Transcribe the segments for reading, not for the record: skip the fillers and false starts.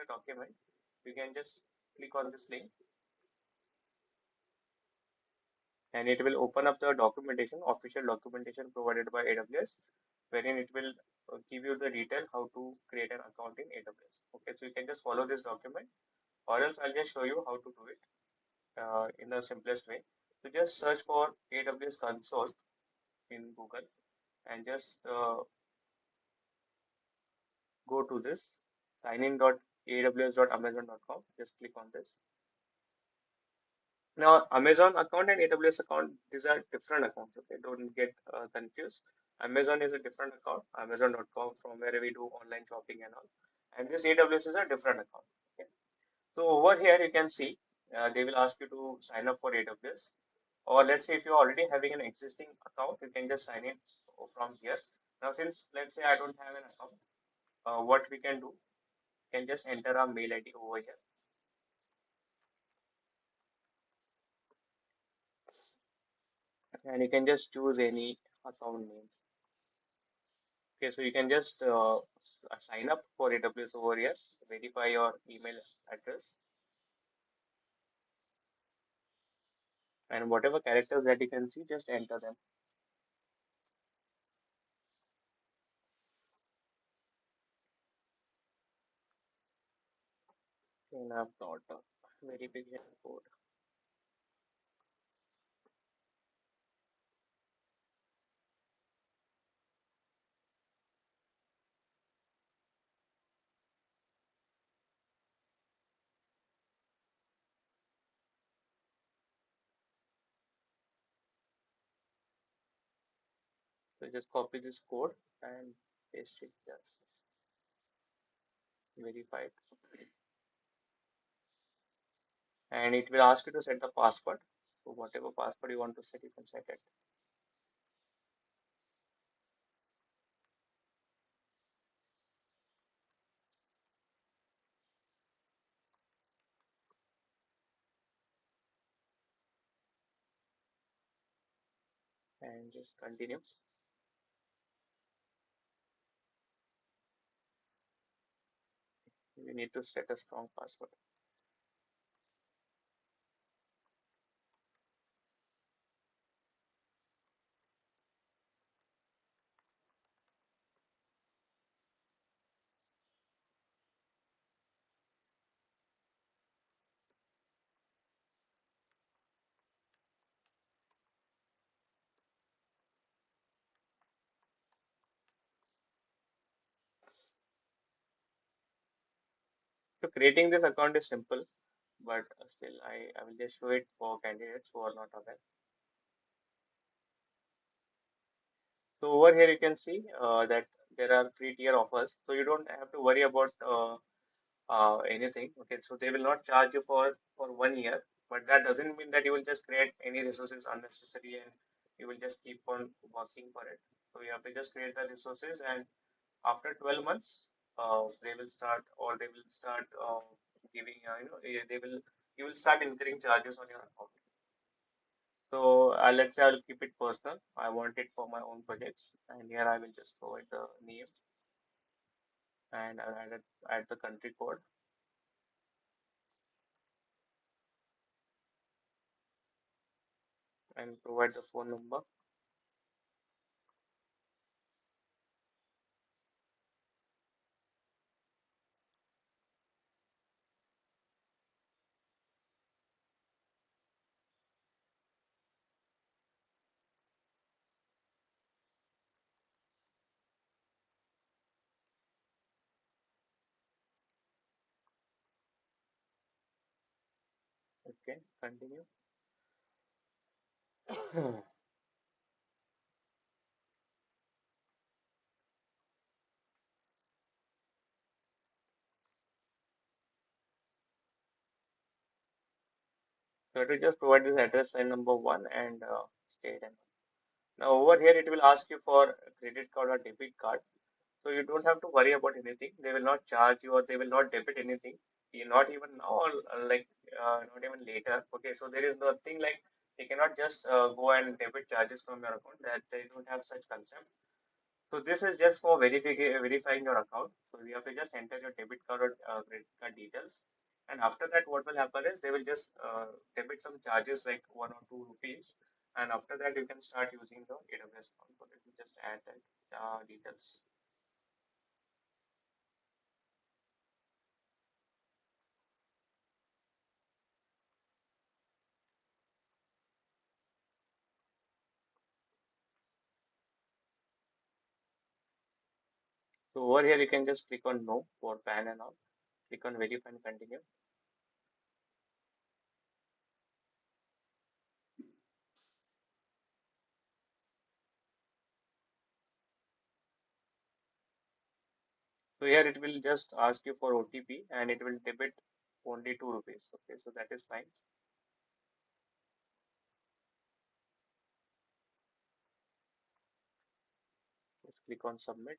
the document, you can just click on this link and it will open up the documentation, official documentation provided by AWS, wherein it will give you the detail how to create an account in AWS. Okay, so you can just follow this document, or else I'll just show you how to do it in the simplest way. So just search for AWS console in Google and just go to this signin.aws.amazon.com. Just click on this. Now, Amazon account and AWS account, these are different accounts. Okay, don't get confused. Amazon is a different account, Amazon.com, from where we do online shopping and all. And this AWS is a different account. Okay. So over here, you can see they will ask you to sign up for AWS. Or let's say if you're already having an existing account, you can just sign in from here. Now, since let's say I don't have an account, what we can do, we can just enter our mail ID over here. And you can just choose any account names. Okay, so you can just sign up for AWS over here, verify your email address, and whatever characters that you can see, just enter them. And I've got a verification code. So just copy this code and paste it here. Verify it. And it will ask you to set the password. So whatever password you want to set, you can set it. And just continue. You need to set a strong password. So creating this account is simple, but still I will just show it for candidates who are not aware. So over here you can see that there are free tier offers. So you don't have to worry about anything. Okay, so they will not charge you for 1 year, but that doesn't mean that you will just create any resources unnecessary and you will just keep on working for it. So you have to just create the resources, and after 12 months, they will start, or they will start giving they will you will start incurring charges on your account. So let's say I'll keep it personal. I want it for my own projects, and here I will just provide the name and I'll add the country code and provide the phone number. Okay, continue. So it will just provide this address and number one and state and now over here it will ask you for a credit card or debit card. So you don't have to worry about anything. They will not charge you or they will not debit anything. Not even now or not even later. Okay, so there is nothing like they cannot just go and debit charges from your account. That they don't have such concept. So this is just for verifying your account. So you have to just enter your debit card or credit card details. And after that, what will happen is they will just debit some charges like 1 or 2 rupees. And after that, you can start using the AWS account. So let me just add that details. So over here, you can just click on no for PAN and all. Click on verify and continue. So here it will just ask you for OTP and it will debit only 2 rupees. Okay, so that is fine. Just click on submit.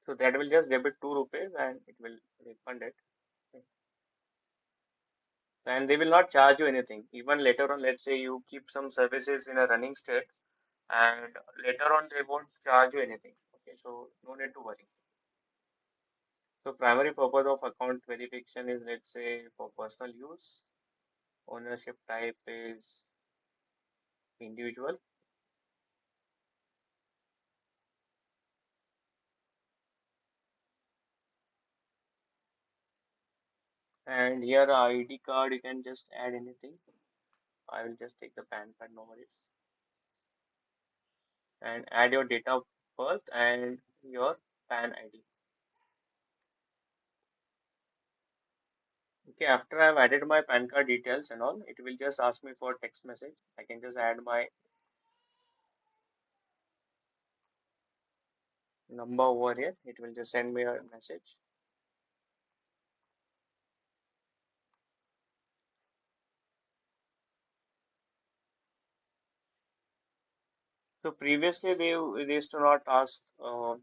So that will just debit 2 rupees and it will refund it. And they will not charge you anything. Even later on, let's say you keep some services in a running state and later on they won't charge you anything. Okay, so no need to worry. So primary purpose of account verification is, let's say, for personal use. Ownership type is individual. And here ID card, you can just add anything. I will just take the PAN card, no worries. And add your date of birth and your PAN ID. Okay, after I've added my PAN card details and all, it will just ask me for text message. I can just add my number over here. It will just send me a message. So previously they used to not ask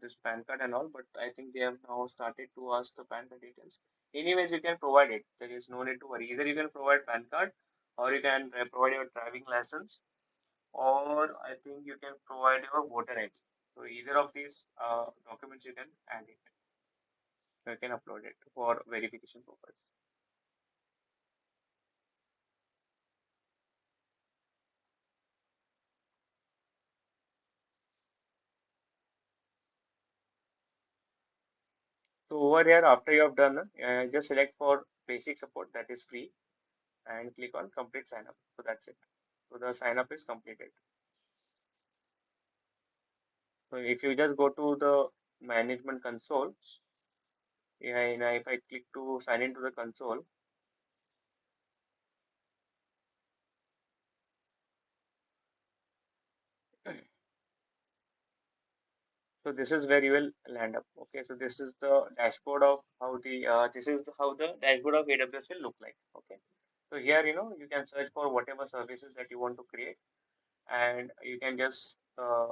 this PAN card and all, but I think they have now started to ask the PAN card details. Anyways, you can provide it. There is no need to worry. Either you can provide PAN card or you can provide your driving license or I think you can provide your voter ID. So either of these documents you can add it. You can upload it for verification purpose. So over here, after you have done, just select for basic support that is free and click on complete sign up. So that's it. So the sign up is completed. So if you just go to the management console, yeah, and if I click to sign into the console, so this is where you will land up. Okay, so this is the dashboard of how the how the dashboard of AWS will look like. Okay, so here you can search for whatever services that you want to create, and you can just